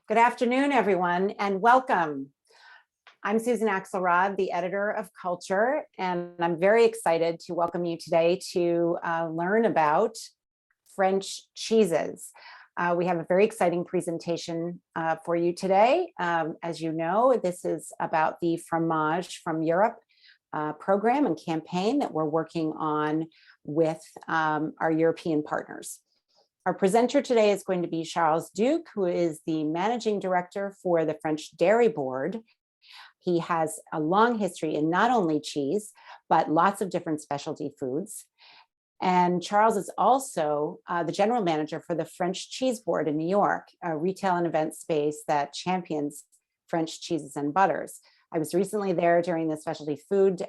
Good afternoon, everyone, and welcome. I'm Susan Axelrod, the editor of Culture, and I'm very excited to welcome you today to learn about French cheeses. We have a very exciting presentation for you today. As you know, this is about the Fromage from Europe program and campaign that we're working on with our European partners. Our presenter today is going to be Charles Duc, who is the managing director for the French Dairy Board. He has a long history in not only cheese, but lots of different specialty foods. And Charles is also the general manager for the French Cheese Board in New York, a retail and event space that champions French cheeses and butters. I was recently there during the specialty food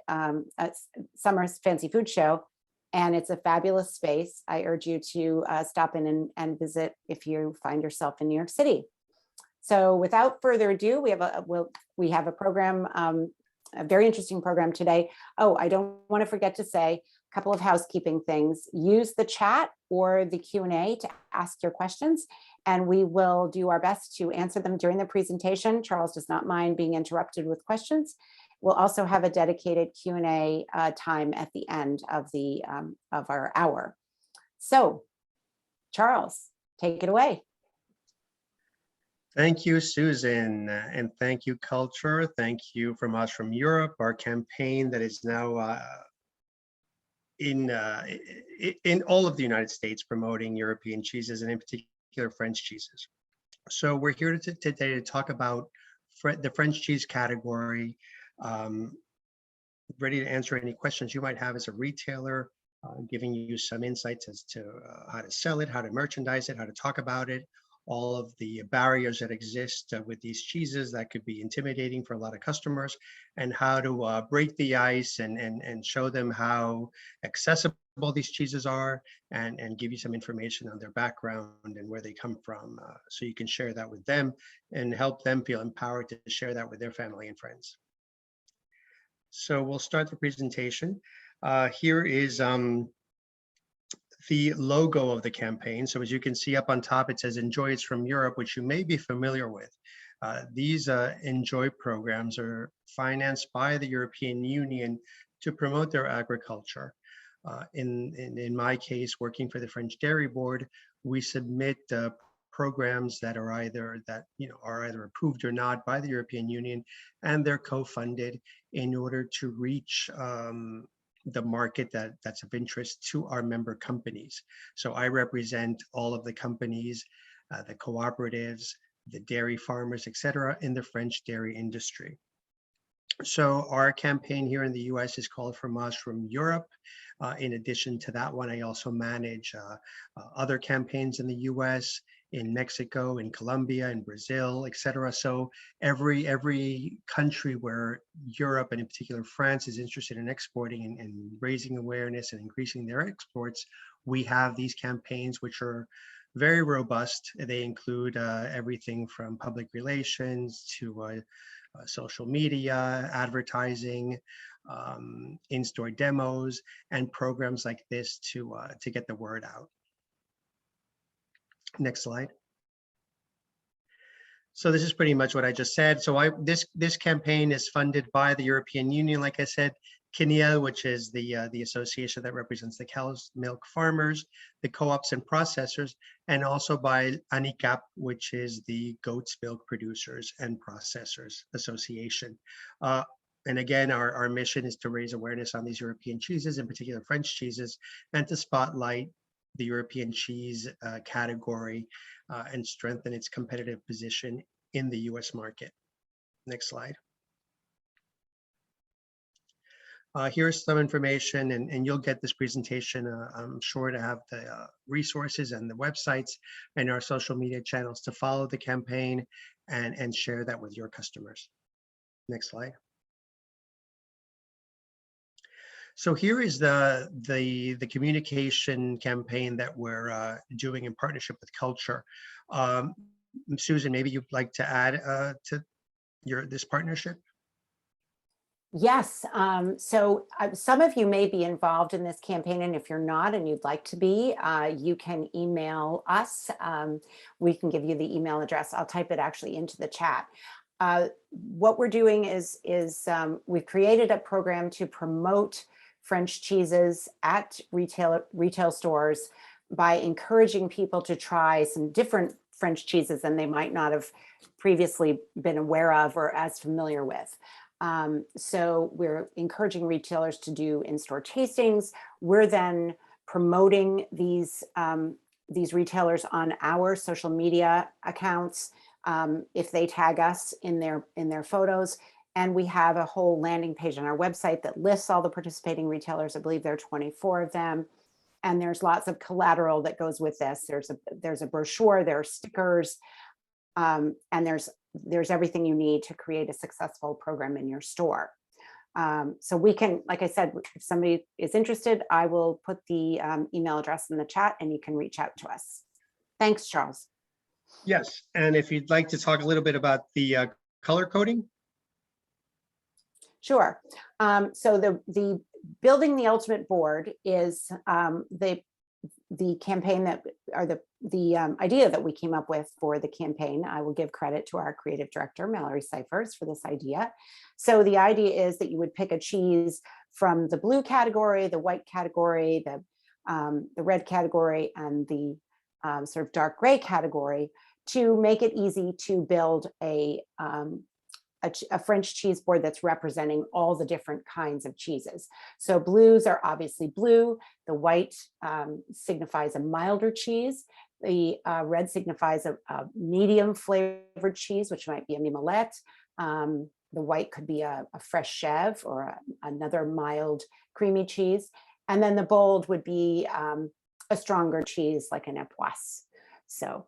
summer fancy food show, and it's a fabulous space. I urge you to stop in and visit if you find yourself in New York City. So without further ado, we have a program, a very interesting program today. Oh, I don't want to forget to say a couple of housekeeping things. Use the chat or the Q&A to ask your questions, and we will do our best to answer them during the presentation. Charles does not mind being interrupted with questions. We'll also have a dedicated Q&A time at the end of our hour. So, Charles, take it away. Thank you, Susan, and thank you, Culture. Thank you Fromage from Europe, our campaign that is now in all of the United States promoting European cheeses and in particular French cheeses. So we're here today to talk about the French cheese category. Ready to answer any questions you might have as a retailer, giving you some insights as to how to sell it, how to merchandise it, how to talk about it, all of the barriers that exist with these cheeses that could be intimidating for a lot of customers, and how to break the ice and show them how accessible these cheeses are, and give you some information on their background and where they come from, so you can share that with them and help them feel empowered to share that with their family and friends. So we'll start the presentation. Here is the logo of the campaign. So as you can see up on top, it says "Enjoy It's from Europe," which you may be familiar with. These Enjoy programs are financed by the European Union to promote their agriculture. In my case, working for the French Dairy Board, we submit programs that are either approved or not by the European Union, and they're co-funded in order to reach the market that's of interest to our member companies. So I represent all of the companies, the cooperatives, the dairy farmers, etc., in the French dairy industry. So our campaign here in the US is called Fromage from Europe. In addition to that one, I also manage other campaigns in the US, in Mexico, in Colombia, in Brazil, etc. So every country where Europe, and in particular France, is interested in exporting and raising awareness and increasing their exports, we have these campaigns which are very robust. They include everything from public relations to social media, advertising, in-store demos, and programs like this to get the word out. Next slide. So this is pretty much what I just said. So this campaign is funded by the European Union, like I said, CNIL, which is the association that represents the cow's milk farmers, the co-ops and processors, and also by ANICAP, which is the goat's milk producers and processors association. And again, our mission is to raise awareness on these European cheeses, in particular French cheeses, and to spotlight the European cheese category and strengthen its competitive position in the US market. Next slide. Here's some information, and you'll get this presentation, I'm sure, to have the resources and the websites and our social media channels to follow the campaign and share that with your customers. Next slide. So here is the communication campaign that we're doing in partnership with Culture. Susan, maybe you'd like to add to this partnership? Yes, so some of you may be involved in this campaign, and if you're not and you'd like to be, you can email us. We can give you the email address. I'll type it actually into the chat. What we're doing is we've created a program to promote French cheeses at retail stores by encouraging people to try some different French cheeses than they might not have previously been aware of or as familiar with. So we're encouraging retailers to do in-store tastings. We're then promoting these retailers on our social media accounts if they tag us in their photos. And we have a whole landing page on our website that lists all the participating retailers. I believe there are 24 of them. And there's lots of collateral that goes with this. There's a brochure, there are stickers, and there's everything you need to create a successful program in your store. So we can, like I said, if somebody is interested, I will put the email address in the chat and you can reach out to us. Thanks, Charles. Yes, and if you'd like to talk a little bit about the color coding. Sure. So the Building the Ultimate Board is the campaign that, or the idea that we came up with for the campaign. I will give credit to our creative director, Mallory Cyphers, for this idea. So the idea is that you would pick a cheese from the blue category, the white category, the red category, and the sort of dark gray category to make it easy to build a French cheese board that's representing all the different kinds of cheeses. So blues are obviously blue. The white signifies a milder cheese. The red signifies a medium flavored cheese, which might be a mimolette. The white could be a fresh chèvre or another mild creamy cheese. And then the bold would be a stronger cheese like an époisse. So.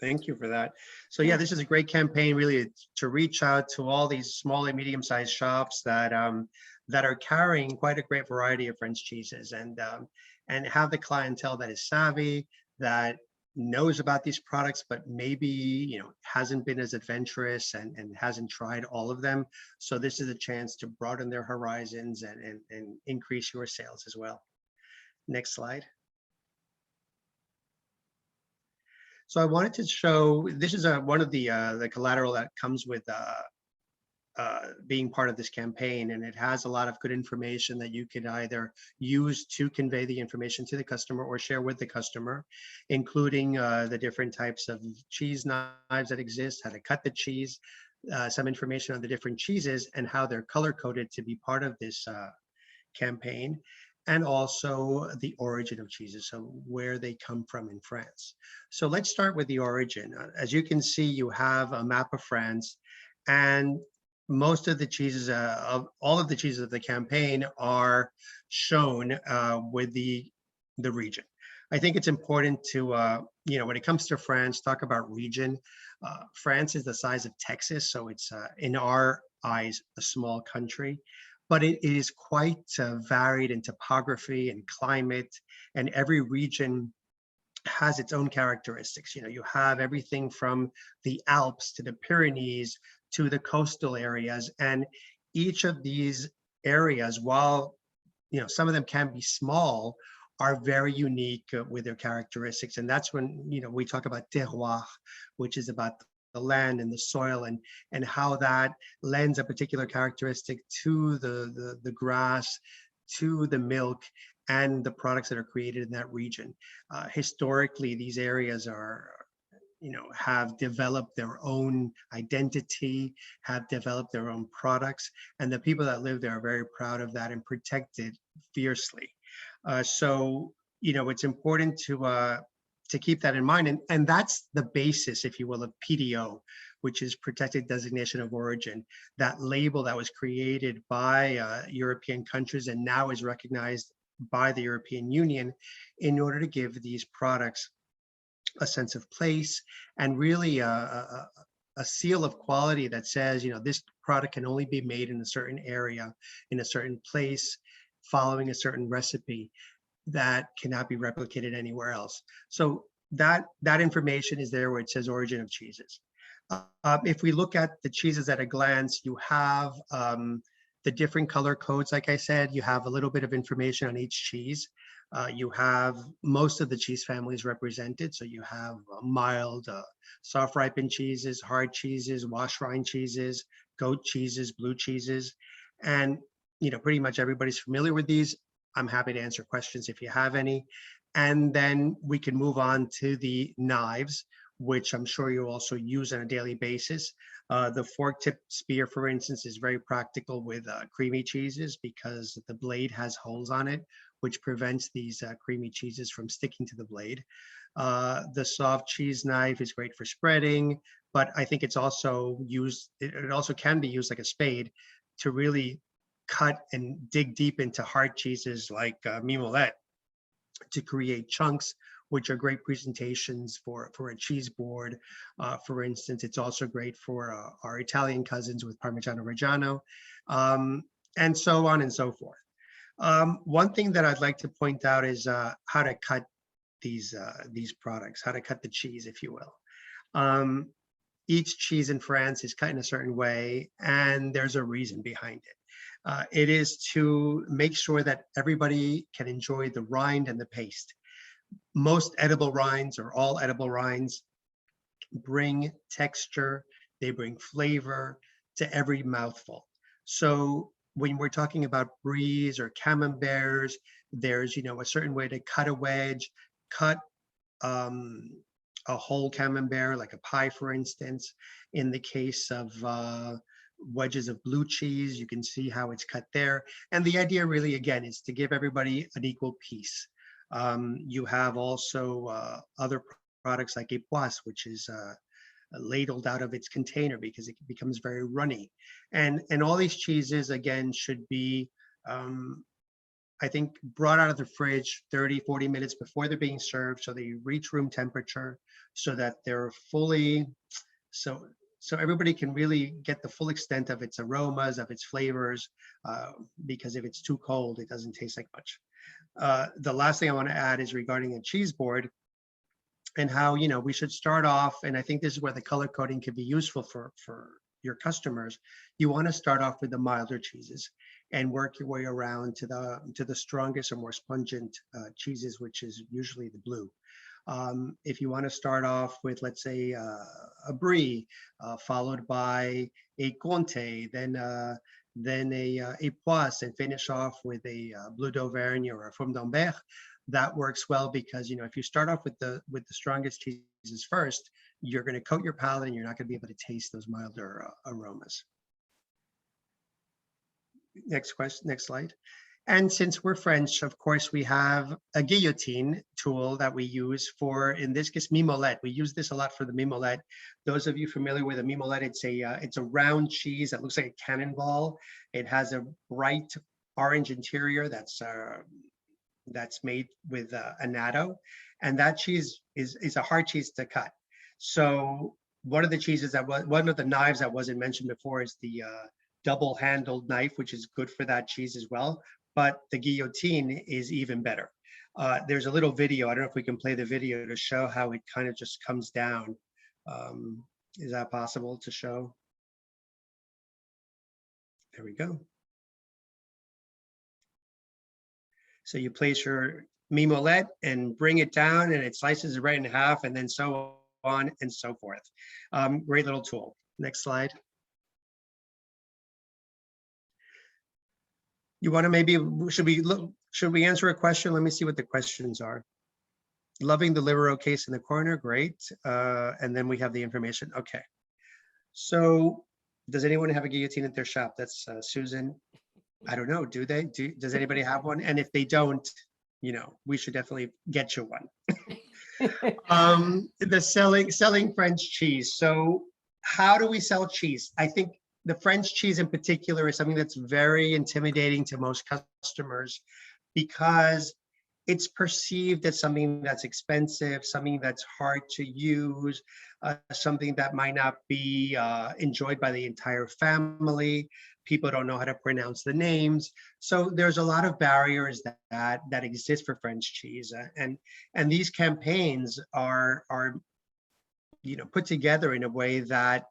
Thank you for that. So yeah, this is a great campaign really to reach out to all these small and medium-sized shops that are carrying quite a great variety of French cheeses and have the clientele that is savvy, that knows about these products, but maybe hasn't been as adventurous and hasn't tried all of them. So this is a chance to broaden their horizons and increase your sales as well. Next slide. So I wanted to show, this is one of the collateral that comes with being part of this campaign, and it has a lot of good information that you could either use to convey the information to the customer or share with the customer, including the different types of cheese knives that exist, how to cut the cheese, some information on the different cheeses and how they're color coded to be part of this campaign, and also the origin of cheeses, so where they come from in France. So let's start with the origin. As you can see, you have a map of France, and most of the cheeses, all of the cheeses of the campaign are shown with the region. I think it's important to, when it comes to France, talk about region. France is the size of Texas, so it's in our eyes a small country. But it is quite varied in topography and climate, and every region has its own characteristics. You have everything from the Alps to the Pyrenees to the coastal areas, and each of these areas, while some of them can be small, are very unique with their characteristics. And that's when we talk about terroir, which is about the land and the soil and how that lends a particular characteristic to the grass, to the milk, and the products that are created in that region. Historically, these areas have developed their own identity, have developed their own products, and the people that live there are very proud of that and protect it fiercely. So it's important to keep that in mind. And that's the basis, if you will, of PDO, which is Protected Designation of Origin, that label that was created by European countries and now is recognized by the European Union in order to give these products a sense of place and really a seal of quality that says, this product can only be made in a certain area, in a certain place, following a certain recipe that cannot be replicated anywhere else. So that information is there where it says origin of cheeses. If we look at the cheeses at a glance, you have the different color codes. Like I said, you have a little bit of information on each cheese. You have most of the cheese families represented. So you have mild, soft ripened cheeses, hard cheeses, wash rind cheeses, goat cheeses, blue cheeses. And, pretty much everybody's familiar with these. I'm happy to answer questions if you have any. And then we can move on to the knives, which I'm sure you also use on a daily basis. The fork tip spear, for instance, is very practical with creamy cheeses because the blade has holes on it, which prevents these creamy cheeses from sticking to the blade. The soft cheese knife is great for spreading, but I think it's also used, it also can be used like a spade to really cut and dig deep into hard cheeses like mimolette to create chunks, which are great presentations for a cheese board. For instance, it's also great for our Italian cousins with Parmigiano Reggiano, and so on and so forth. One thing that I'd like to point out is how to cut these products, how to cut the cheese, if you will. Each cheese in France is cut in a certain way, and there's a reason behind it. It is to make sure that everybody can enjoy the rind and the paste. Most edible rinds, or all edible rinds, bring texture, they bring flavor to every mouthful. So when we're talking about bries or camemberts, there's a certain way to cut a wedge, cut a whole camembert, like a pie, for instance. In the case of wedges of blue cheese, you can see how it's cut there. And the idea really, again, is to give everybody an equal piece. You have also other products like époisse, which is ladled out of its container because it becomes very runny. And all these cheeses, again, should be, I think, brought out of the fridge 30, 40 minutes before they're being served, so they reach room temperature, so that they're fully, so everybody can really get the full extent of its aromas, of its flavors, because if it's too cold, it doesn't taste like much. The last thing I want to add is regarding a cheese board and how, we should start off, and I think this is where the color coding can be useful for your customers. You want to start off with the milder cheeses and work your way around to the strongest or more pungent cheeses, which is usually the blue. If you want to start off with, let's say, a brie, followed by a comté, then a époisse, and finish off with a bleu d'Auvergne or a Fromage d'Ambert, that works well because, if you start off with the strongest cheeses first, you're going to coat your palate and you're not going to be able to taste those milder aromas. Next question, next slide. And since we're French, of course, we have a guillotine tool that we use for, in this case, mimolette. We use this a lot for the mimolette. Those of you familiar with a mimolette, it's a round cheese that looks like a cannonball. It has a bright orange interior that's made with annatto, and that cheese is a hard cheese to cut. So one of the knives that wasn't mentioned before is the double-handled knife, which is good for that cheese as well. But the guillotine is even better. There's a little video. I don't know if we can play the video to show how it kind of just comes down. Is that possible to show? There we go. So you place your mimolette and bring it down, and it slices it right in half, and then so on and so forth. Great little tool. Next slide. You want to maybe, should we answer a question? Let me see what the questions are. Loving the Libero case in the corner, great. And then we have the information. Okay. So does anyone have a guillotine at their shop? That's Susan. I don't know, do they? Does anybody have one? And if they don't, we should definitely get you one. The selling French cheese. So how do we sell cheese? I think the French cheese in particular is something that's very intimidating to most customers because it's perceived as something that's expensive, something that's hard to use, something that might not be enjoyed by the entire family. People don't know how to pronounce the names. So there's a lot of barriers that exist for French cheese. And these campaigns are put together in a way that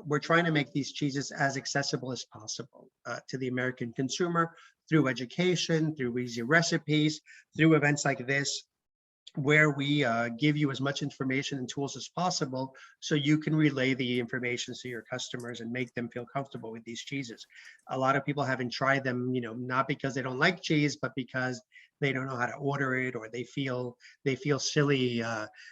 we're trying to make these cheeses as accessible as possible to the American consumer through education, through easy recipes, through events like this, where we give you as much information and tools as possible so you can relay the information to your customers and make them feel comfortable with these cheeses. A lot of people haven't tried them, not because they don't like cheese, but because they don't know how to order it, or they feel silly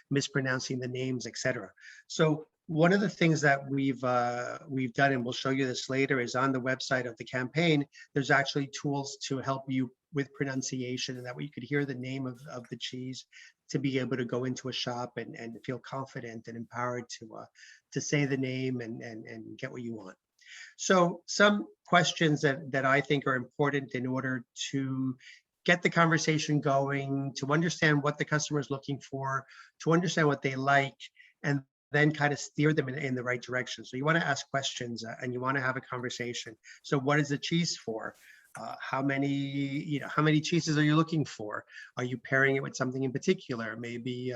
mispronouncing the names, etc. So one of the things that we've done, and we'll show you this later, is on the website of the campaign, there's actually tools to help you with pronunciation, and that way you could hear the name of the cheese, to be able to go into a shop and feel confident and empowered to say the name and get what you want. So some questions that I think are important in order to get the conversation going, to understand what the customer is looking for, to understand what they like, and then kind of steer them in the right direction. So you want to ask questions and you want to have a conversation. So what is the cheese for? How many cheeses are you looking for? Are you pairing it with something in particular? Maybe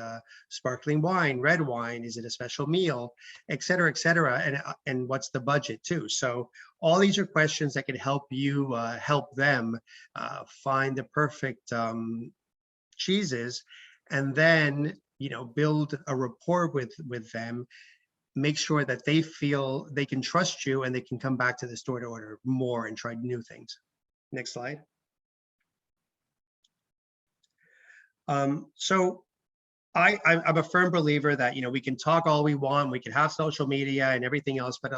sparkling wine, red wine? Is it a special meal, et cetera, et cetera? And what's the budget too? So all these are questions that can help you help them find the perfect cheeses, and then build a rapport with them. Make sure that they feel they can trust you and they can come back to the store to order more and try new things. Next slide. So I'm a firm believer that we can talk all we want, we can have social media and everything else, but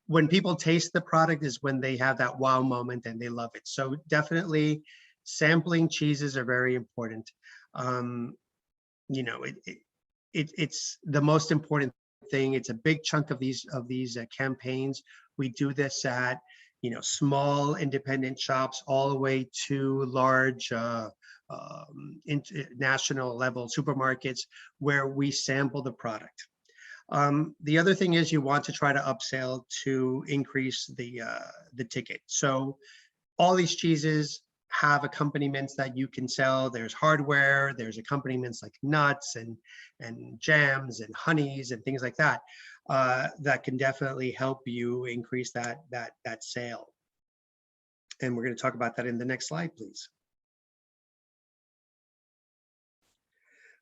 when people taste the product is when they have that wow moment and they love it. So definitely sampling cheeses are very important. It's the most important thing. It's a big chunk of these campaigns. We do this at small independent shops all the way to large international level supermarkets where we sample the product. The other thing is you want to try to upsell to increase the ticket. So all these cheeses have accompaniments that you can sell. There's hardware, there's accompaniments like nuts and jams and honeys and things like that, that can definitely help you increase that sale. And we're going to talk about that in the next slide, please.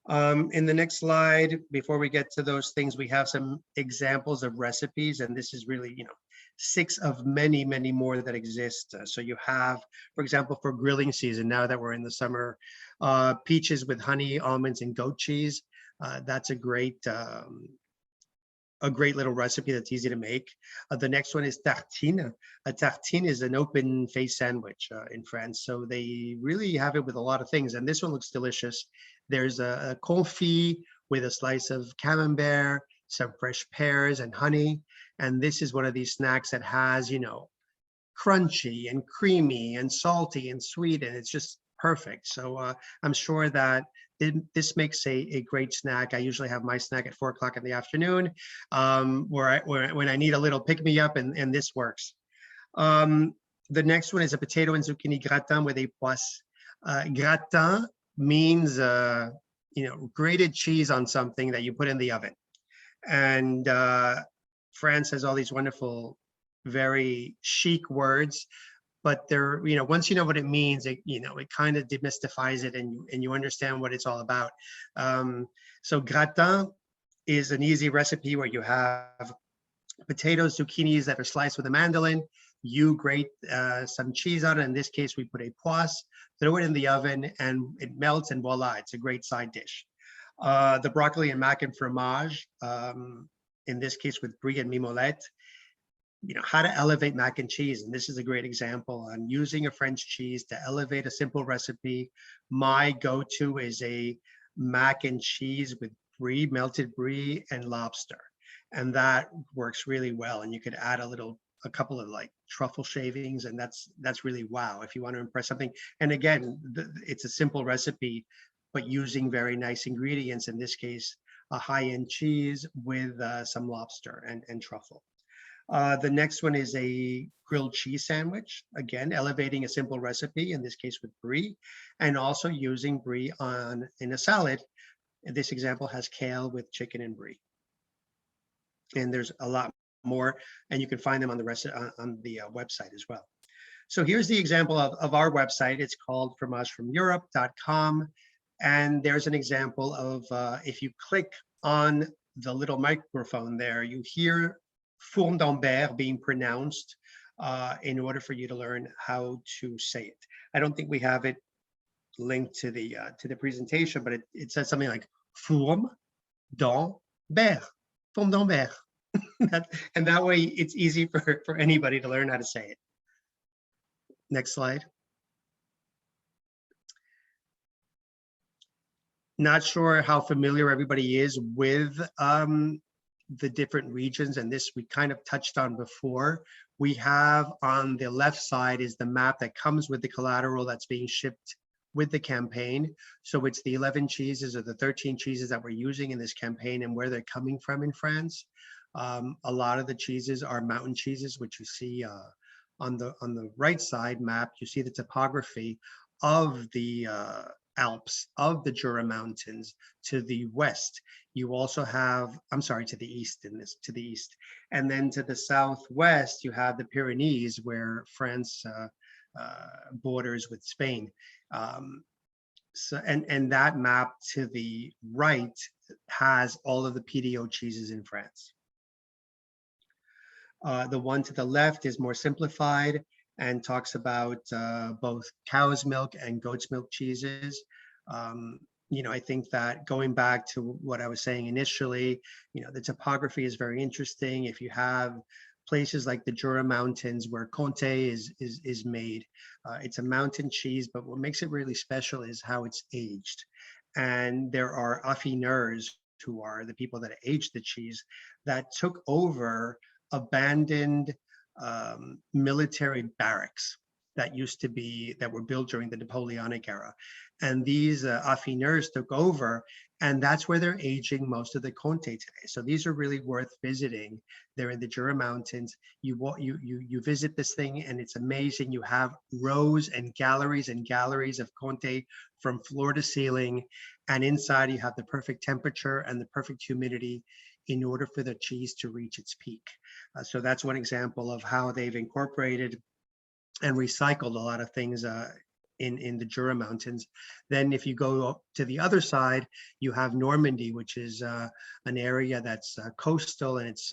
In the next slide, before we get to those things, we have some examples of recipes, and this is really, 6 of many, many more that exist. So you have, for example, for grilling season, now that we're in the summer, peaches with honey, almonds, and goat cheese. That's a great little recipe that's easy to make. The next one is tartine. A tartine is an open face sandwich in France. So they really have it with a lot of things. And this one looks delicious. There's a confit with a slice of camembert, some fresh pears and honey. And this is one of these snacks that has, crunchy and creamy and salty and sweet, and it's just perfect. So I'm sure that this makes a great snack. I usually have my snack at 4 o'clock in the afternoon, when I need a little pick me up, and this works. The next one is a potato and zucchini gratin with a poisse. Gratin means grated cheese on something that you put in the oven. And France has all these wonderful, very chic words, but they're, once you know what it means, it kind of demystifies it, and you understand what it's all about. So gratin is an easy recipe where you have potatoes, zucchinis that are sliced with a mandolin. You grate some cheese on it. In this case, we put a poisse, throw it in the oven, and it melts, and voila, it's a great side dish. The broccoli and mac and fromage, in this case with brie and mimolette. How to elevate mac and cheese. And this is a great example on using a French cheese to elevate a simple recipe. My go-to is a mac and cheese with brie, melted brie, and lobster. And that works really well. And you could add a couple of like truffle shavings, and that's really wow if you want to impress something. And again, it's a simple recipe, but using very nice ingredients, in this case, a high-end cheese with some lobster and truffle. The next one is a grilled cheese sandwich. Again, elevating a simple recipe, in this case with brie, and also using brie in a salad This example has kale with chicken and brie. And there's a lot more, and you can find them on the rest on the website as well. So here's the example of our website. It's called fromagefromeurope.com. And there's an example of if you click on the little microphone there, you hear Fourme d'Ambert being pronounced in order for you to learn how to say it. I don't think we have it linked to the presentation, but it says something like Fourme d'Ambert, Fourme d'Ambert. And that way it's easy for anybody to learn how to say it. Next slide. Not sure how familiar everybody is with the different regions, and this we kind of touched on before. We have on the left side is the map that comes with the collateral that's being shipped with the campaign. So it's the 11 cheeses or the 13 cheeses that we're using in this campaign and where they're coming from in France. A lot of the cheeses are mountain cheeses, which you see on the right side map. You see the topography of the Alps, of the Jura Mountains to the west. You also have, I'm sorry, to the east to the east. And then to the southwest, you have the Pyrenees, where France borders with Spain. So, and that map to the right has all of the PDO cheeses in France. The one to the left is more simplified and talks about both cow's milk and goat's milk cheeses. You know, I think that going back to what I was saying initially, you know, the topography is very interesting. If you have places like the Jura Mountains where Comté is made, it's a mountain cheese, but what makes it really special is how it's aged. And there are affineurs, who are the people that aged the cheese, that took over abandoned military barracks that used to be, that were built during the Napoleonic era. And these affineurs took over, and that's where they're aging most of the Comté today. So these are really worth visiting. They're in the Jura Mountains. You visit this thing and it's amazing. You have rows and galleries of Comté from floor to ceiling. And inside you have the perfect temperature and the perfect humidity in order for the cheese to reach its peak. So that's one example of how they've incorporated and recycled a lot of things in the Jura Mountains. Then if you go up to the other side, you have Normandy, which is an area that's coastal, and it's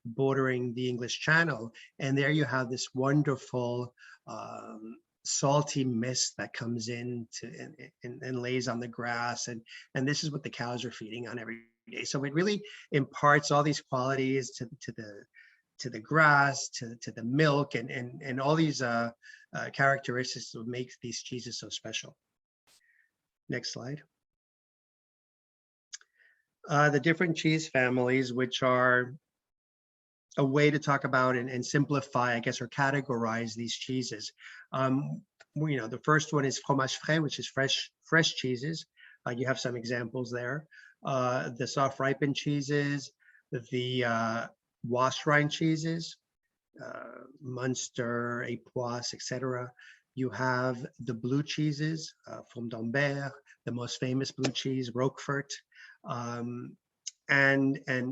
bordering the English Channel. And there you have this wonderful salty mist that comes in and lays on the grass. And this is what the cows are feeding on every day. So it really imparts all these qualities to the grass, to the milk, and all these characteristics that make these cheeses so special. Next slide. The different cheese families, which are a way to talk about and simplify, I guess, or categorize these cheeses. You know, the first one is fromage frais, which is fresh cheeses. You have some examples there. The soft ripened cheeses, the wash rind cheeses, Munster, Époisse, etc. You have the blue cheeses, Fourme d'Ambert, the most famous blue cheese, Roquefort, and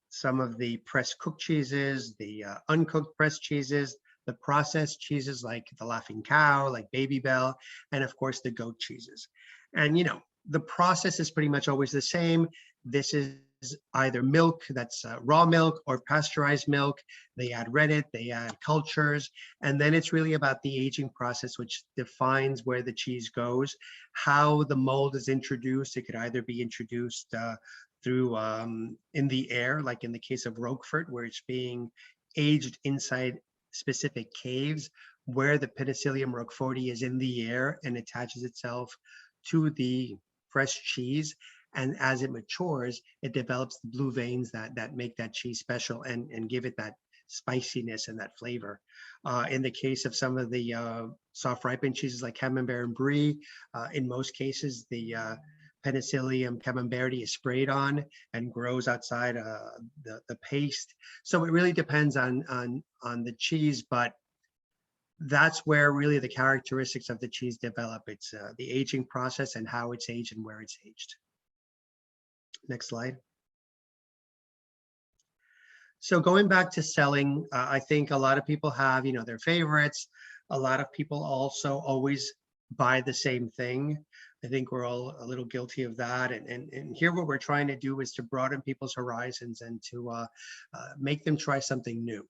some of the pressed cooked cheeses, the uncooked pressed cheeses, the processed cheeses like the Laughing Cow, like Baby Bell, and of course the goat cheeses. And you know, the process is pretty much always the same. This is either milk that's raw milk or pasteurized milk. They add rennet, they add cultures, and then it's really about the aging process, which defines where the cheese goes, how the mold is introduced. It could either be introduced through in the air, like in the case of Roquefort, where it's being aged inside specific caves where the Penicillium roqueforti is in the air and attaches itself to the fresh cheese. And as it matures, it develops the blue veins that make that cheese special and give it that spiciness and that flavor. In the case of some of the soft ripened cheeses like Camembert and Brie, in most cases, the Penicillium camemberti is sprayed on and grows outside the paste. So it really depends on the cheese, but that's where really the characteristics of the cheese develop. It's the aging process and how it's aged and where it's aged. Next slide. So going back to selling, I think a lot of people have, their favorites. A lot of people also always buy the same thing. I think we're all a little guilty of that. And here what we're trying to do is to broaden people's horizons and to make them try something new.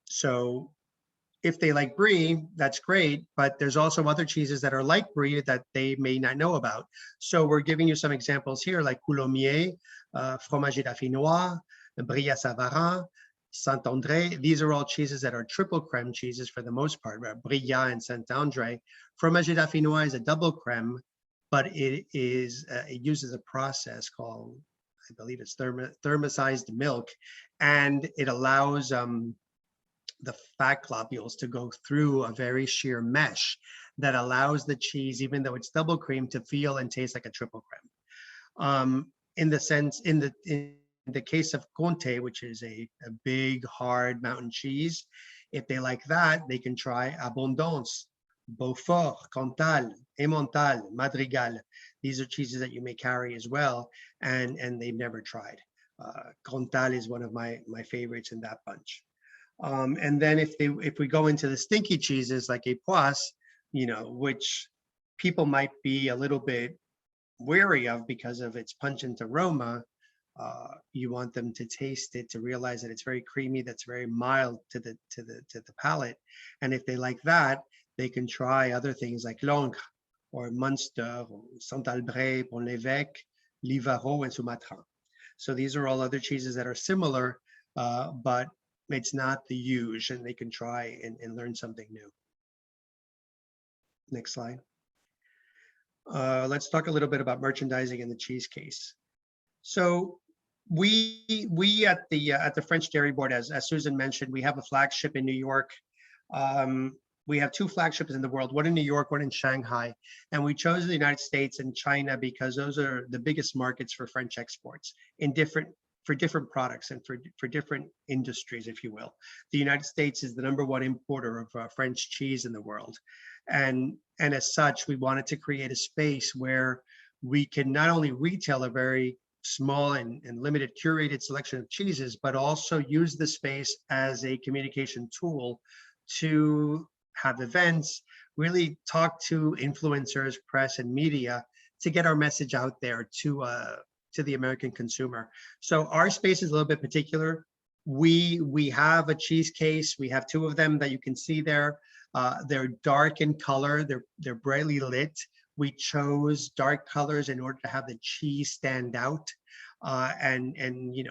So if they like brie, that's great, but there's also other cheeses that are like brie that they may not know about. So we're giving you some examples here, like Coulommiers, Fromage d'Affinois, Brie à Savarin, Saint-André. These are all cheeses that are triple creme cheeses for the most part, Brillat and Saint-André. Fromage d'Affinois is a double creme, but it uses a process called, I believe it's thermosized milk, and it allows the fat globules to go through a very sheer mesh that allows the cheese, even though it's double cream, to feel and taste like a triple creme. In the case of Comté, which is a big, hard mountain cheese, if they like that, they can try Abondance, Beaufort, Cantal, Emmental, Madrigal. These are cheeses that you may carry as well, and they've never tried. Cantal is one of my favorites in that bunch. And then if we go into the stinky cheeses like Époisse, which people might be a little bit wary of because of its pungent aroma, you want them to taste it to realize that it's very creamy, that's very mild to the palate. And if they like that, they can try other things like Langres or Munster, or Saint-Albret, Pont-l'Évêque, Livarot, and Sumatran. So these are all other cheeses that are similar, but it's not the huge, and they can try and learn something new. Next slide. Let's talk a little bit about merchandising in the cheese case. So we at the French Dairy Board, as Susan mentioned, we have a flagship in New York. We have two flagships in the world, one in New York, one in Shanghai. And we chose the United States and China because those are the biggest markets for French exports for different products and for different industries, if you will. The United States is the #1 importer of French cheese in the world. And as such, we wanted to create a space where we can not only retail a very small and limited curated selection of cheeses, but also use the space as a communication tool to have events, really talk to influencers, press, and media to get our message out there to the American consumer. So our space is a little bit particular. We have a cheese case. We have two of them that you can see there. They're dark in color. They're brightly lit. We chose dark colors in order to have the cheese stand out, and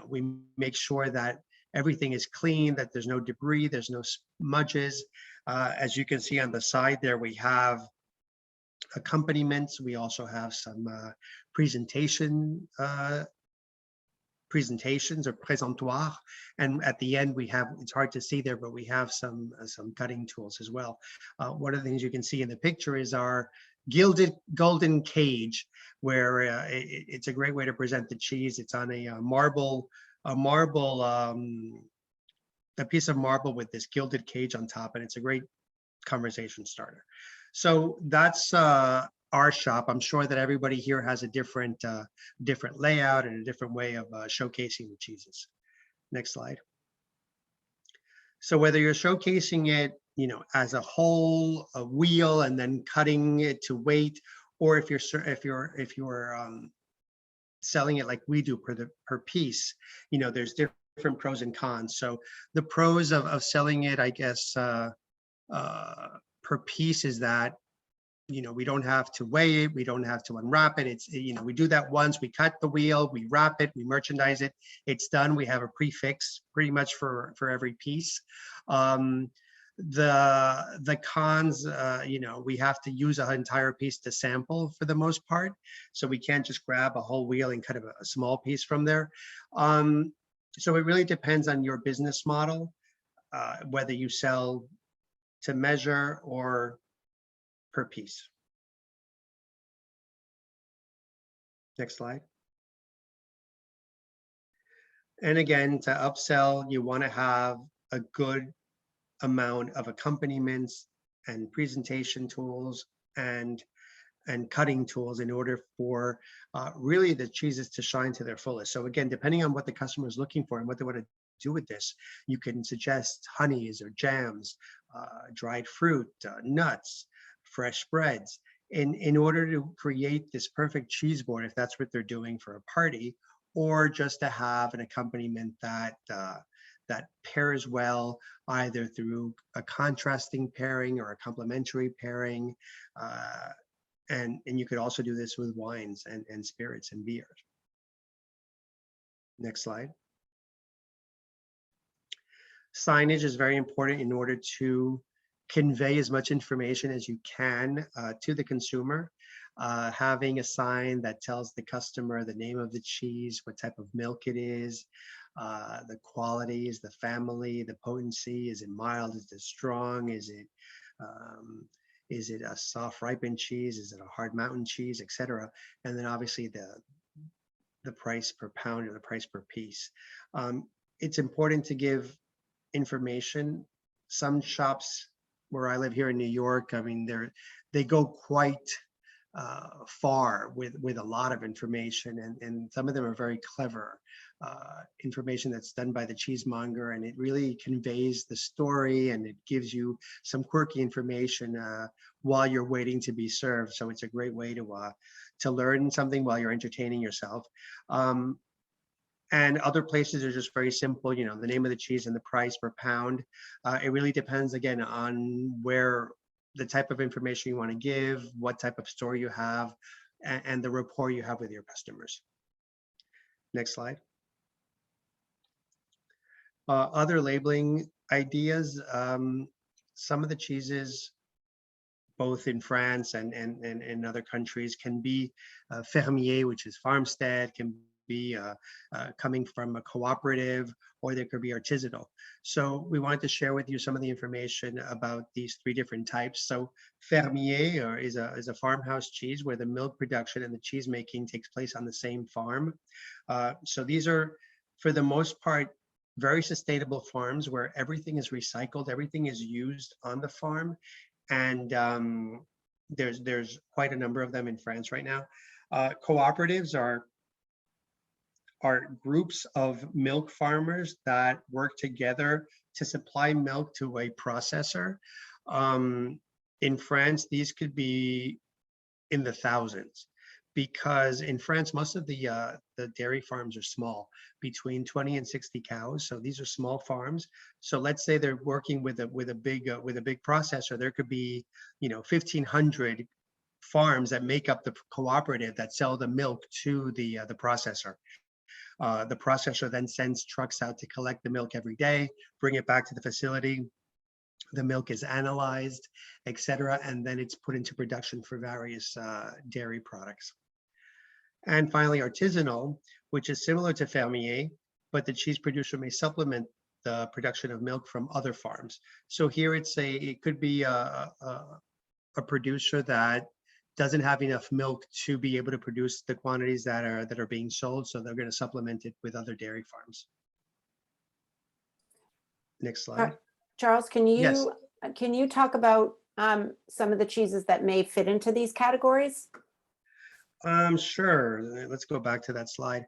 we make sure that everything is clean, that there's no debris, there's no smudges. As you can see on the side there, we have accompaniments. We also have some presentations or présentoirs, and at the end we have, it's hard to see there, but we have some cutting tools as well. One of the things you can see in the picture is our gilded golden cage, where it's a great way to present the cheese. It's on a piece of marble with this gilded cage on top, and it's a great conversation starter. So that's our shop. I'm sure that everybody here has a different layout and a different way of showcasing the cheeses. Next slide. So whether you're showcasing it, as a whole, a wheel, and then cutting it to weight, or if you're selling it like we do per piece, there's different pros and cons. So the pros of selling it, I guess, per piece is that we don't have to weigh it, we don't have to unwrap it. It's we do that once, we cut the wheel, we wrap it, we merchandise it, it's done. We have a prefix pretty much for every piece. The cons, we have to use an entire piece to sample for the most part, so we can't just grab a whole wheel and cut a small piece from there. So it really depends on your business model, whether you sell to measure or per piece. Next slide. And again, to upsell, you want to have a good amount of accompaniments and presentation tools and and cutting tools in order for really the cheeses to shine to their fullest. So again, depending on what the customer is looking for and what they want to do with this, you can suggest honeys or jams, dried fruit, nuts, fresh breads, in order to create this perfect cheese board, if that's what they're doing for a party, or just to have an accompaniment that pairs well, either through a contrasting pairing or a complementary pairing. And you could also do this with wines and spirits and beers. Next slide. Signage is very important in order to convey as much information as you can to the consumer. Having a sign that tells the customer the name of the cheese, what type of milk it is, the qualities, the family, the potency. Is it mild? Is it strong? Is it a soft ripened cheese? Is it a hard mountain cheese, etc.? And then obviously the price per pound or the price per piece. It's important to give information. Some shops where I live here in New York, I mean, they go quite far with a lot of information, and some of them are very clever information that's done by the cheesemonger, and it really conveys the story, and it gives you some quirky information while you're waiting to be served. So it's a great way to learn something while you're entertaining yourself. And other places are just very simple, you know, the name of the cheese and the price per pound. It really depends, again, on where the type of information you want to give, what type of store you have, and the rapport you have with your customers. Next slide. Other labeling ideas. Some of the cheeses, both in France and in other countries, can be fermier, which is farmstead, can be coming from a cooperative, or there could be artisanal. So we wanted to share with you some of the information about these three different types. So fermier is a farmhouse cheese where the milk production and the cheese making takes place on the same farm. So these are, for the most part, very sustainable farms where everything is recycled, everything is used on the farm. And there's quite a number of them in France right now. Cooperatives are groups of milk farmers that work together to supply milk to a processor. In France, these could be in the thousands, because in France, most of the dairy farms are small, between 20 and 60 cows. So these are small farms. So let's say they're working with a big processor. There could be, you know, 1,500 farms that make up the cooperative that sell the milk to the processor. The processor then sends trucks out to collect the milk every day, bring it back to the facility. The milk is analyzed, etc., and then it's put into production for various dairy products. And finally, artisanal, which is similar to fermier, but the cheese producer may supplement the production of milk from other farms. So here it could be a producer that doesn't have enough milk to be able to produce the quantities that are being sold, so they're going to supplement it with other dairy farms. Next slide. Charles, can you talk about some of the cheeses that may fit into these categories? Sure. Let's go back to that slide.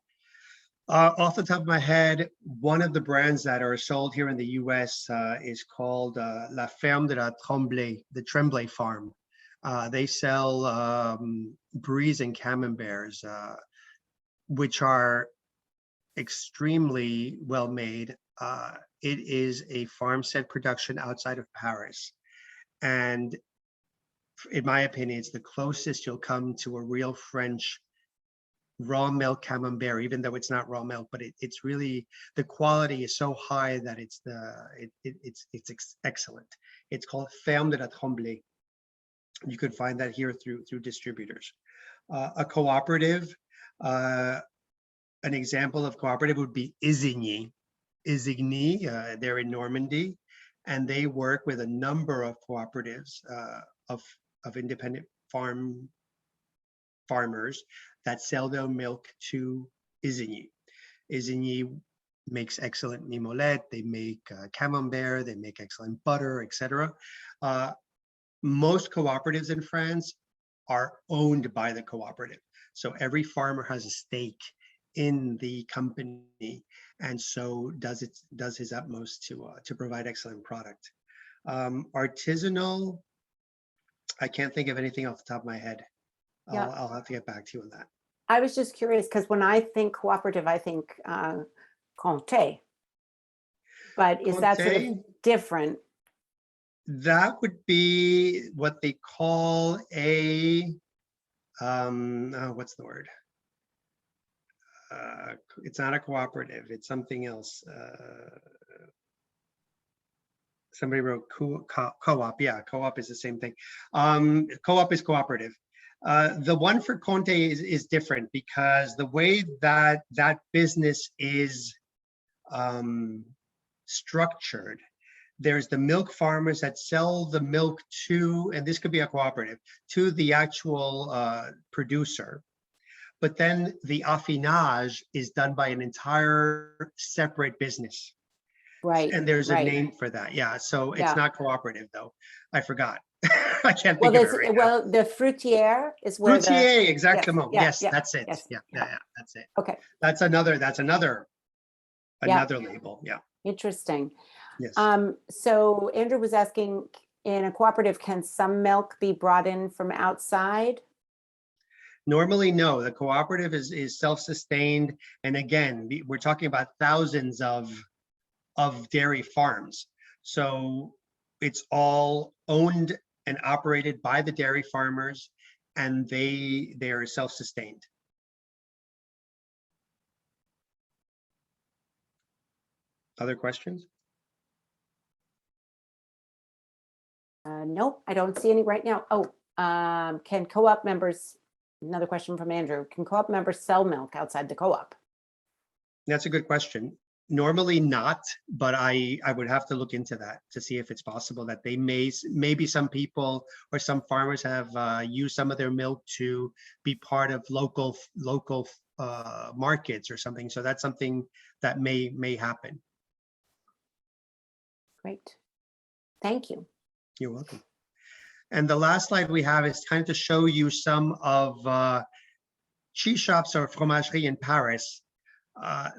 Off the top of my head, one of the brands that are sold here in the US is called La Ferme de la Tremblay, the Tremblay Farm. They sell bries and camemberts, which are extremely well made. It is a farmstead production outside of Paris. And in my opinion, it's the closest you'll come to a real French raw milk camembert, even though it's not raw milk, but it's really, the quality is so high that it's excellent. It's called Ferme de la Tremblay. You could find that here through distributors. A cooperative, an example of cooperative would be Isigny. Isigny, they're in Normandy, and they work with a number of cooperatives of independent farmers that sell their milk to Isigny. Isigny makes excellent mimolette, they make camembert, they make excellent butter, etc. Most cooperatives in France are owned by the cooperative. So every farmer has a stake in the company, and so does his utmost to provide excellent product. Artisanal, I can't think of anything off the top of my head. Yeah. I'll have to get back to you on that. I was just curious because when I think cooperative, I think Comté. But is that sort of Conte, different? that would be what they call a what's the word? It's not a cooperative. It's something else. Somebody wrote co-op. Yeah, co-op is the same thing. Co-op is cooperative. The one for Conte is different because the way that that business is structured, there's the milk farmers that sell the milk to, and this could be a cooperative, to the actual producer. But then the affinage is done by an entire separate business. Right. And there's a right. name for that. Yeah. So it's Yeah. not cooperative though. I forgot. I can't Well, think of it there's right now. well, the fruitière is where the Fruitier, exactement. yeah, Yes, yeah, that's it. yes, Yeah, yeah. that's it. Okay. That's another Yeah. label. Yeah. Interesting. Yes. So Andrew was asking, in a cooperative, can some milk be brought in from outside? Normally, no. The cooperative is self-sustained, and again, we're talking about thousands of dairy farms. So it's all owned and operated by the dairy farmers, and they are self-sustained. Other questions? Nope, I don't see any right now. Oh, can co-op members, another question from Andrew, can co-op members sell milk outside the co-op? That's a good question. Normally not, but I would have to look into that to see if it's possible that they maybe some people or some farmers have used some of their milk to be part of local markets or something. So that's something that may happen. Great, thank you. You're welcome. And the last slide we have is kind of to show you some of cheese shops or fromageries in Paris.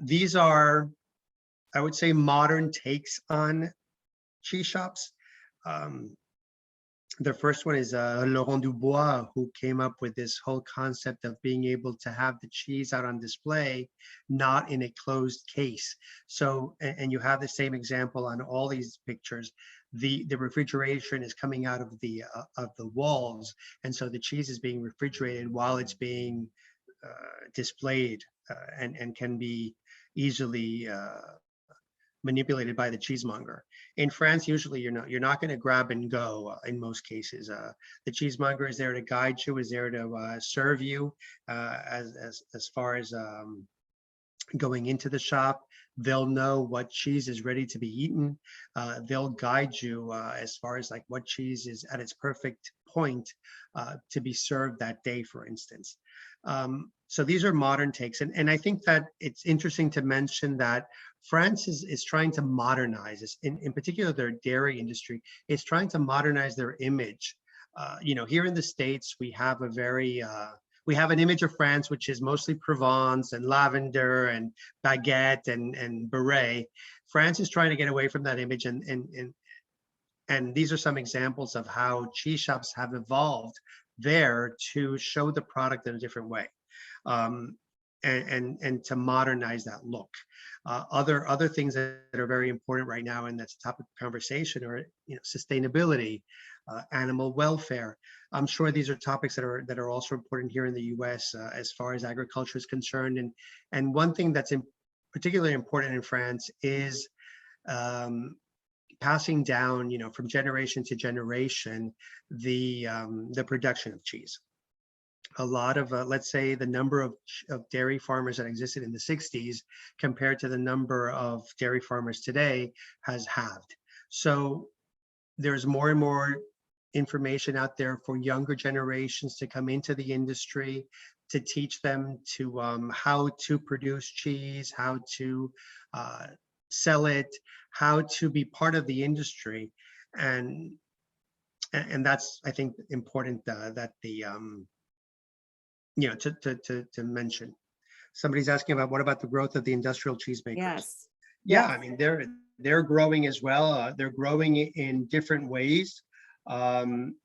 These are, I would say, modern takes on cheese shops. The first one is Laurent Dubois, who came up with this whole concept of being able to have the cheese out on display, not in a closed case. So, and you have the same example on all these pictures. The refrigeration is coming out of the walls, and so the cheese is being refrigerated while it's being displayed, and can be easily manipulated by the cheesemonger. In France, usually you're not going to grab and go in most cases. The cheesemonger is there to guide you, is there to serve you as far as going into the shop. They'll know what cheese is ready to be eaten. They'll guide you as far as like what cheese is at its perfect point to be served that day, for instance. So these are modern takes. And I think that it's interesting to mention that France is trying to modernize this, in particular their dairy industry is trying to modernize their image. Here in the States, we have we have an image of France, which is mostly Provence and lavender and baguette and beret. France is trying to get away from that image, and these are some examples of how cheese shops have evolved there to show the product in a different way, and to modernize that look. Other things that are very important right now, and that's a topic of conversation, are sustainability, animal welfare. I'm sure these are topics that are also important here in the U.S. As far as agriculture is concerned. And one thing that's particularly important in France is passing down, from generation to generation, the production of cheese. A lot of, let's say, the number of dairy farmers that existed in the 60s compared to the number of dairy farmers today has halved. So there's more and more information out there for younger generations to come into the industry, to teach them to how to produce cheese, how to sell it, how to be part of the industry. And And that's, I think, important that the to mention. Somebody's asking about what about the growth of the industrial cheesemakers? Yes. Yeah, Yes. I mean they're growing as well. They're growing in different ways. Um,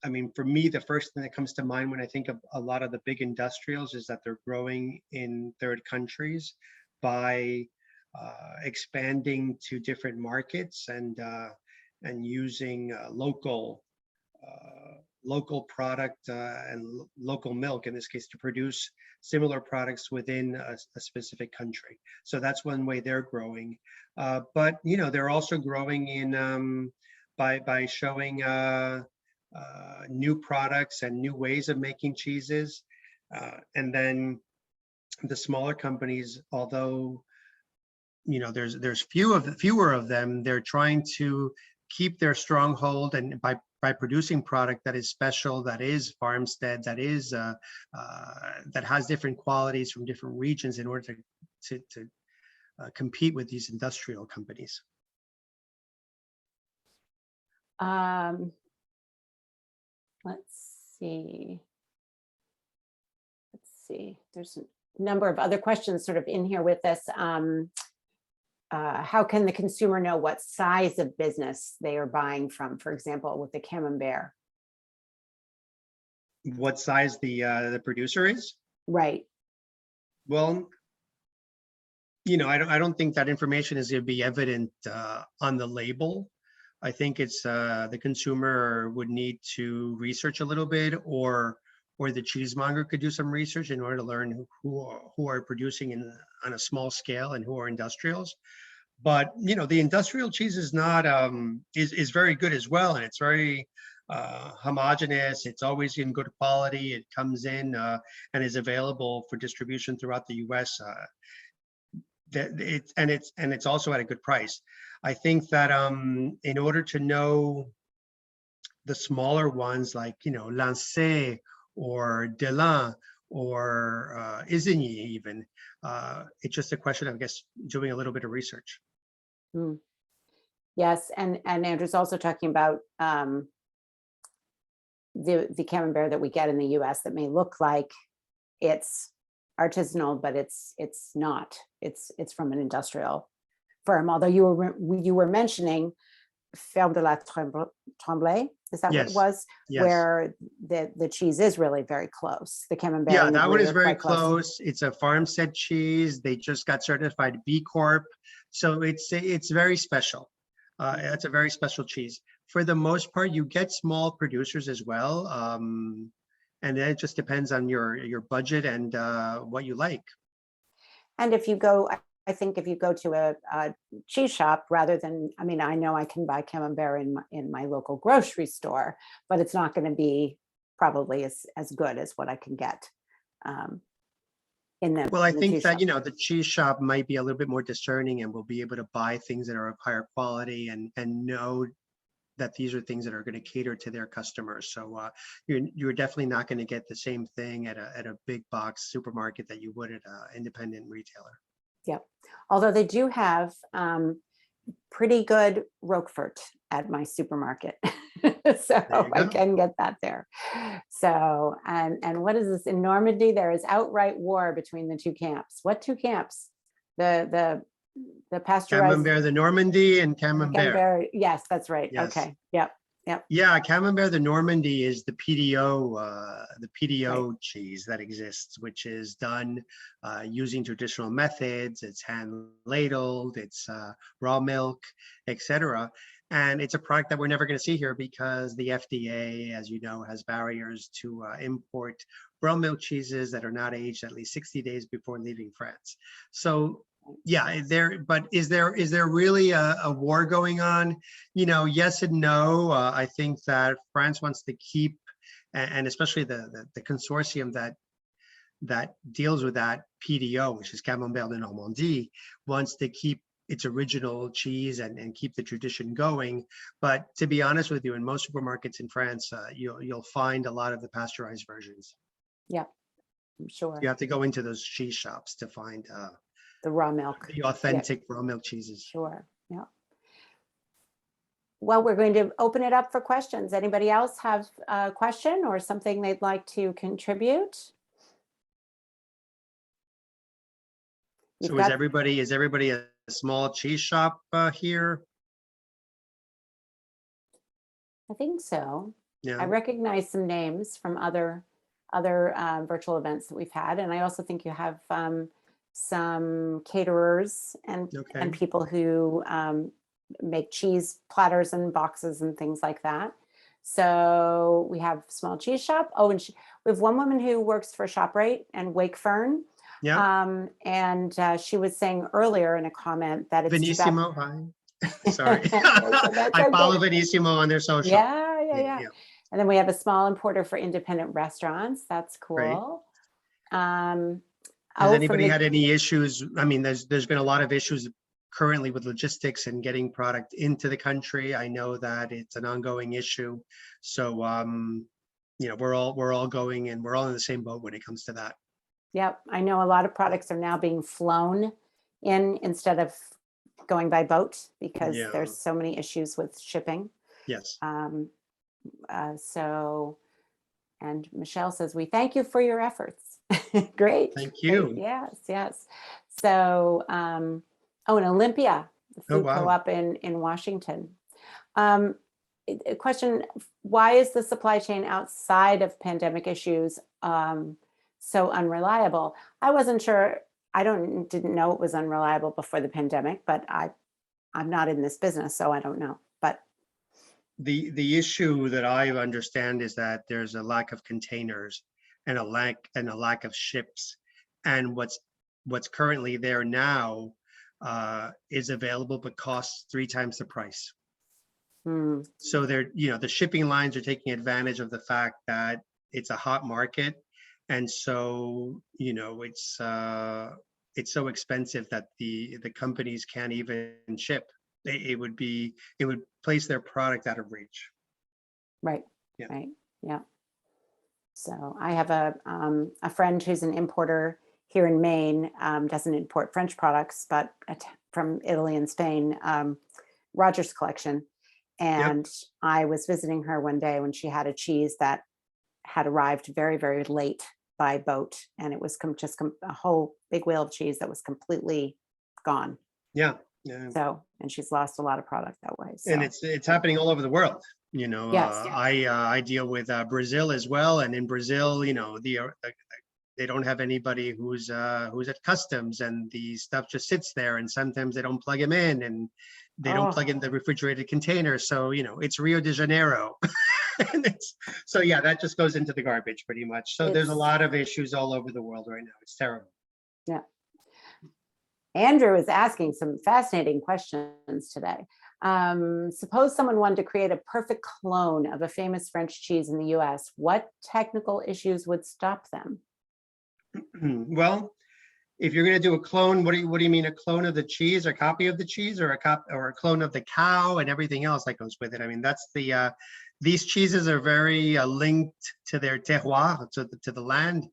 I mean, for me, the first thing that comes to mind when I think of a lot of the big industrials is that they're growing in third countries by expanding to different markets and using local product and local milk, in this case, to produce similar products within a specific country. So that's one way they're growing. But they're also growing in by showing new products and new ways of making cheeses. And then the smaller companies, although there's fewer of them, they're trying to keep their stronghold, and by producing product that is special, that is farmstead, that is that has different qualities from different regions in order to compete with these industrial companies. Let's see. There's a number of other questions sort of in here with this. How can the consumer know what size of business they are buying from, for example, with the Camembert? What size the producer is? Right. Well, I don't think that information is going to be evident on the label. I think it's the consumer would need to research a little bit, or the cheesemonger could do some research in order to learn who are producing on a small scale and who are industrials. But the industrial cheese is not is very good as well, and it's very homogeneous. It's always in good quality. It comes in and is available for distribution throughout the U.S. It's also at a good price. I think that in order to know the smaller ones like Lancé or Delan or Isigny even, it's just a question of, I guess, doing a little bit of research. Mm. Yes, and Andrew's also talking about the Camembert that we get in the U.S. that may look like it's artisanal, but it's not. It's from an industrial firm. Although you were mentioning Ferme de la Tremblay, is that what it was? Yes. Where the cheese is really very close. The Camembert. Yeah, that one is very close. It's a farmstead cheese. They just got certified B Corp, so it's very special. It's a very special cheese. For the most part, you get small producers as well, and then it just depends on your budget and what you like. And if you go, I think if you go to a cheese shop, rather than, I mean, I know I can buy Camembert in my local grocery store, but it's not going to be probably as good as what I can get in the. Well, I think that shop. the cheese shop might be a little bit more discerning and will be able to buy things that are of higher quality and know that these are things that are going to cater to their customers. So you're definitely not going to get the same thing at a big box supermarket that you would at an independent retailer. Yep. Although they do have pretty good Roquefort at my supermarket. So I can get that there. So, and what is this in Normandy? There is outright war between the two camps. What two camps? The pasteurized Camembert the Normandy and Camembert. Yes, that's right. Yes. Okay. Yep. Yeah, Camembert the Normandy is the PDO right. cheese that exists, which is done using traditional methods. It's hand ladled, it's raw milk, etc. And it's a product that we're never going to see here because the FDA, as you know, has barriers to import raw milk cheeses that are not aged at least 60 days before leaving France. So yeah, but is there really a war going on? Yes and no. I think that France wants to keep, and especially the consortium that deals with that PDO, which is Camembert de Normandie, wants to keep its original cheese and keep the tradition going. But to be honest with you, in most supermarkets in France, you'll find a lot of the pasteurized versions. Yeah, I'm sure. You have to go into those cheese shops to find the raw milk, the authentic raw milk cheeses. Sure. Yeah. Well, we're going to open it up for questions. Anybody else have a question or something they'd like to contribute? You've So got, is everybody a small cheese shop here? I think so. I Yeah. recognize some names from other virtual events that we've had, and I also think you have some caterers and Okay. people who make cheese platters and boxes and things like that. So we have small cheese shop. Oh, and we have one woman who works for ShopRite and Wakefern. Yeah. And she was saying earlier in a comment that it's too bad. Venissimo. Hi. Sorry. That's I follow okay. Venissimo on their social. Yeah. And then we have a small importer for independent restaurants. That's Great. cool. Has Oh, from anybody the, had any issues? I mean, there's been a lot of issues currently with logistics and getting product into the country. I know that it's an ongoing issue. So we're all going, and we're all in the same boat when it comes to that. yep, I know a lot of products are now being flown in instead of going by boat because Yeah. there's so many issues with shipping. Yes. So, and Michelle says, we thank you for your efforts. Great. Thank Great. you. Yes. So, oh, and Olympia, the Oh, food wow. co-op in Washington. A question, why is the supply chain outside of pandemic issues so unreliable? I wasn't sure. I didn't know it was unreliable before the pandemic, but I'm not in this business, so I don't know. But The issue that I understand is that there's a lack of containers and a lack of ships, and what's currently there now is available but costs 3 times the price. So the shipping lines are taking advantage of the fact that it's a hot market, and so it's so expensive that the companies can't even ship. It would place their product out of reach. right, Yeah. right, yeah. So I have a friend who's an importer here in Maine, doesn't import French products, but from Italy and Spain, Rogers Collection. And I was visiting her one day when she had a cheese that had arrived very, very late by boat. And it was just a whole big wheel of cheese that was completely gone. Yeah. Yeah. So, and she's lost a lot of product that way. So. And it's happening all over the world. Yes. I deal with Brazil as well, and in Brazil, they don't have anybody who's at customs, and the stuff just sits there, and sometimes they don't plug them in, and they don't plug in the refrigerated container. So it's Rio de Janeiro. And so yeah, that just goes into the garbage pretty much. So there's a lot of issues all over the world right now. It's terrible. Yeah. Andrew is asking some fascinating questions today. Suppose someone wanted to create a perfect clone of a famous French cheese in the US. What technical issues would stop them? Well, if you're going to do a clone, what do you mean, a clone of the cheese, or copy of the cheese, or a clone of the cow and everything else that goes with it? I mean, that's these cheeses are very linked to their terroir, to the land.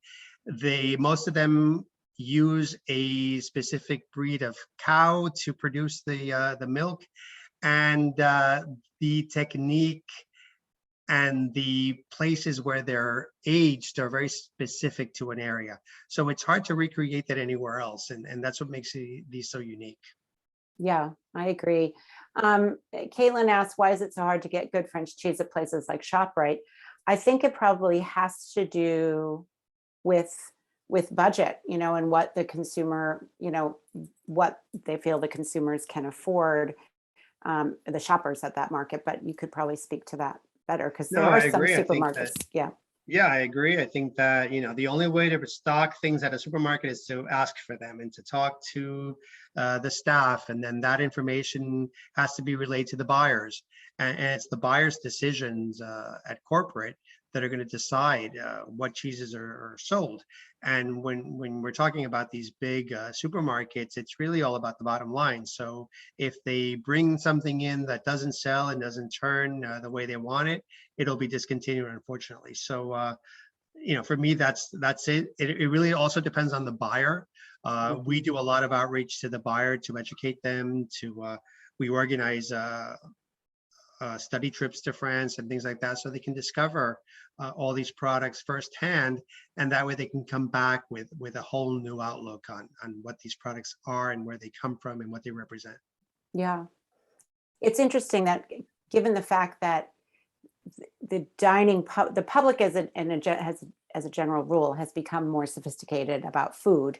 Most of them use a specific breed of cow to produce the milk, and the technique and the places where they're aged are very specific to an area. So it's hard to recreate that anywhere else. And that's what makes these so unique. Yeah, I agree. Caitlin asked, why is it so hard to get good French cheese at places like ShopRite? I think it probably has to do with budget, and what the consumer, what they feel the consumers can afford, the shoppers at that market. But you could probably speak to that better, because there No, are I some agree. I think that, supermarkets. Yeah. yeah, I agree. I think that, the only way to stock things at a supermarket is to ask for them and to talk to the staff. And then that information has to be relayed to the buyers. And it's the buyers' decisions at corporate that are going to decide what cheeses are sold. And when we're talking about these big supermarkets, it's really all about the bottom line. So if they bring something in that doesn't sell and doesn't turn the way they want it, it'll be discontinued, unfortunately. So, for me, that's it. It really also depends on the buyer. We do a lot of outreach to the buyer to educate them. We organize study trips to France and things like that, so they can discover all these products firsthand, and that way they can come back with a whole new outlook on what these products are and where they come from and what they represent. Yeah. It's interesting that given the fact that the the public as a general rule has become more sophisticated about food.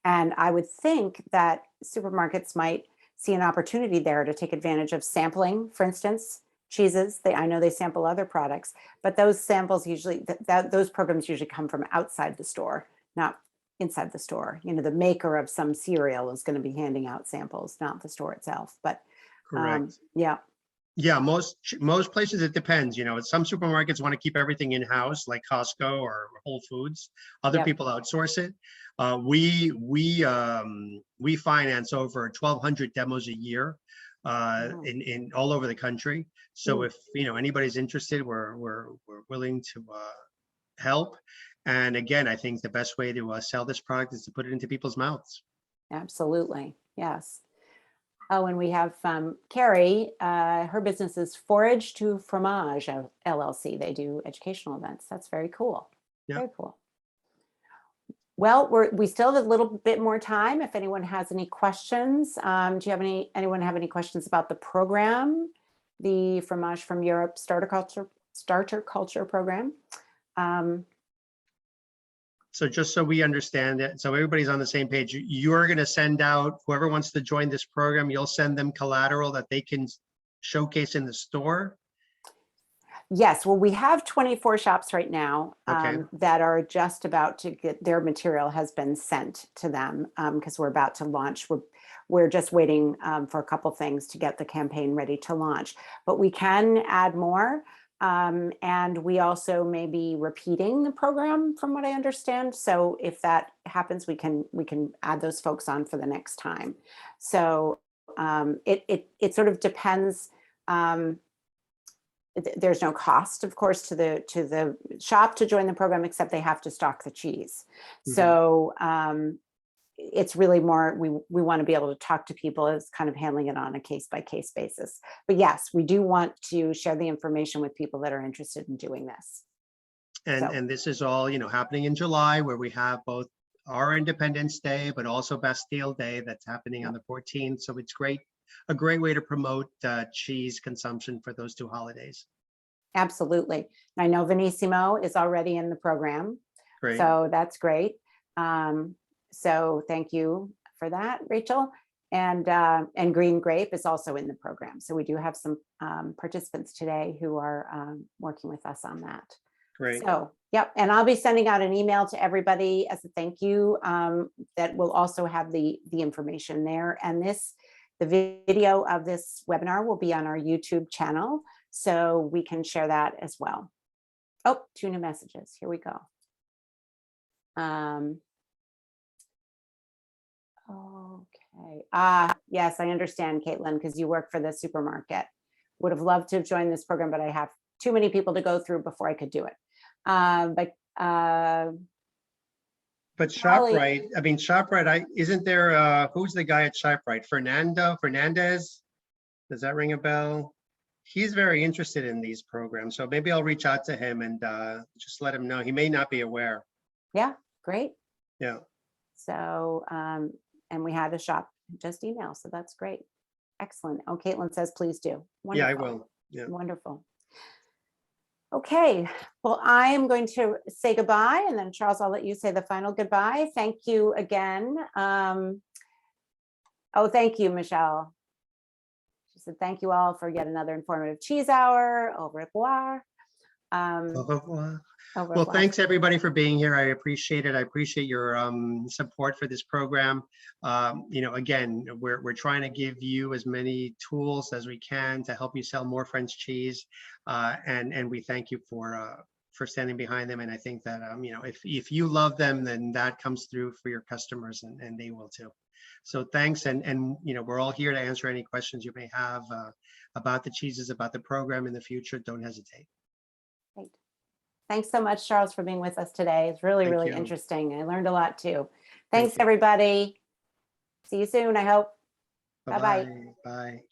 And I would think that supermarkets might see an opportunity there to take advantage of sampling, for instance, cheeses. I know they sample other products, but those samples usually, those programs usually come from outside the store, not inside the store. You know, the maker of some cereal is going to be handing out samples, not the store itself. But Correct. yeah. Yeah, most places it depends. You know, some supermarkets want to keep everything in house, like Costco or Whole Foods. Other Yep. people outsource it. We finance over 1,200 demos a year Wow. in all over the country. So Mm, if anybody's interested, we're willing to help. And again, I think the best way to sell this product is to put it into people's mouths. absolutely. Yes. Oh, and we have Carrie, her business is Forage to Fromage LLC. They do educational events. That's very cool. Yeah. Very cool. Well, we still have a little bit more time. If anyone has any questions, do you have anyone have any questions about the program, the Fromage from Europe Starter Culture program? So just so we understand it, so everybody's on the same page, you're going to send out, whoever wants to join this program, you'll send them collateral that they can showcase in the store? Yes, well, we have 24 shops right now Okay. that are just about to get their material has been sent to them because we're about to launch. We're just waiting for a couple things to get the campaign ready to launch, but we can add more. And we also may be repeating the program from what I understand. So if that happens, we can add those folks on for the next time. So it sort of depends. There's no cost, of course, to the shop to join the program, except they have to stock the cheese. Mhm. So it's really more, we want to be able to talk to people as kind of handling it on a case by case basis. But yes, we do want to share the information with people that are interested in doing this. And this is all, happening in July, where we have both our Independence Day, but also Bastille Day that's happening on the 14th. So it's a great way to promote cheese consumption for those two holidays. Absolutely. I know Venissimo is already in the program. Great. So that's great. So thank you for that, Rachel. And Green Grape is also in the program. So we do have some participants today who are working with us on that. Great. So, yep. And I'll be sending out an email to everybody as a thank you that will also have the information there. And the video of this webinar will be on our YouTube channel. So we can share that as well. Oh, 2 new messages. Here we go. Okay. Yes, I understand, Caitlin, because you work for the supermarket. Would have loved to have joined this program, but I have too many people to go through before I could do it. But ShopRite, isn't there, who's the guy at ShopRite? Fernandez? Does that ring a bell? He's very interested in these programs. So maybe I'll reach out to him and just let him know. He may not be aware. Yeah, great. Yeah. So, and we had a shop just email. So that's great. Excellent. Oh, Caitlin says, please do. Wonderful. Yeah, I will. Yeah. Wonderful. Okay, well, I am going to say goodbye, and then Charles, I'll let you say the final goodbye. Thank you again. Oh, thank you, Michelle. She said, thank you all for yet another informative cheese hour. Au revoir. Au revoir. Au revoir. Well, thanks everybody for being here. I appreciate it. I appreciate your support for this program. Again, we're trying to give you as many tools as we can to help you sell more French cheese, and we thank you for standing behind them. And I think that if you love them, then that comes through for your customers, and they will too. So thanks, and we're all here to answer any questions you may have about the cheeses, about the program in the future. Don't hesitate. Great. Thanks so much, Charles, for being with us today. It's really, Thank really you. interesting. I learned a lot too. Thanks, Thank you. everybody. See you soon, I hope. Bye-bye. Bye.